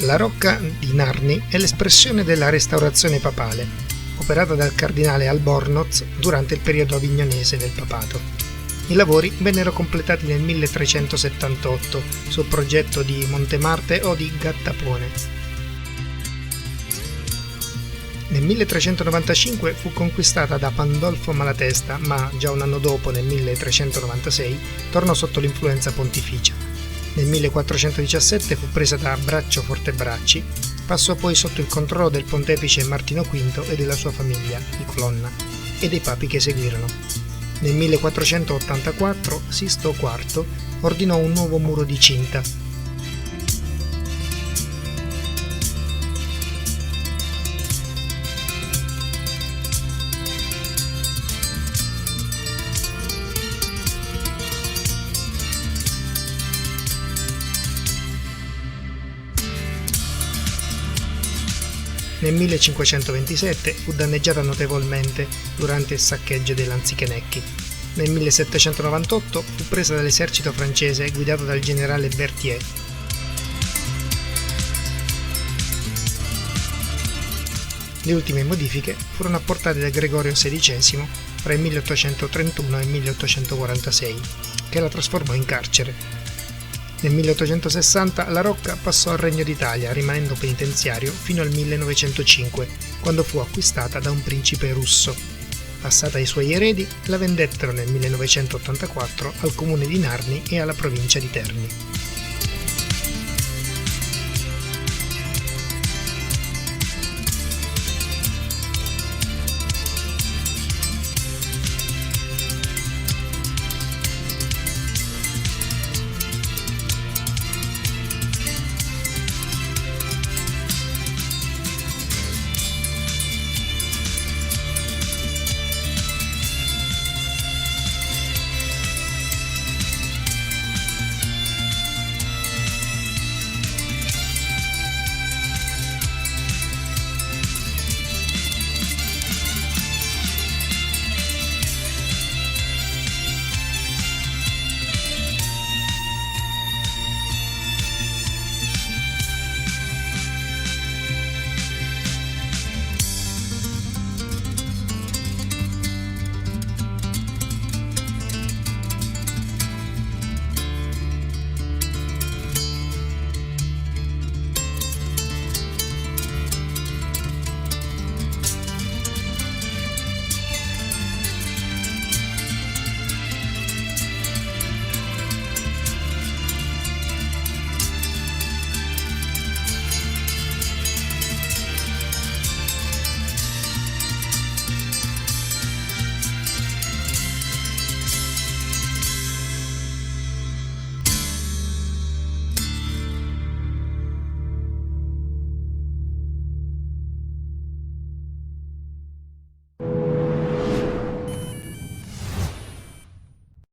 La Rocca di Narni è l'espressione della restaurazione papale, operata dal cardinale Albornoz durante il periodo avignonese del papato. I lavori vennero completati nel 1378 sul progetto di Montemarte o di Gattapone. Nel 1395 fu conquistata da Pandolfo Malatesta, ma già un anno dopo, nel 1396, tornò sotto l'influenza pontificia. Nel 1417 fu presa da Braccio Fortebracci, passò poi sotto il controllo del pontefice Martino V e della sua famiglia, i Colonna, e dei papi che seguirono. Nel 1484 Sisto IV ordinò un nuovo muro di cinta. Nel 1527 fu danneggiata notevolmente durante il saccheggio dei Lanzichenecchi. Nel 1798 fu presa dall'esercito francese guidato dal generale Berthier. Le ultime modifiche furono apportate da Gregorio XVI fra il 1831 e il 1846, che la trasformò in carcere. Nel 1860 la Rocca passò al Regno d'Italia, rimanendo penitenziario fino al 1905, quando fu acquistata da un principe russo. Passata ai suoi eredi, la vendettero nel 1984 al comune di Narni e alla provincia di Terni.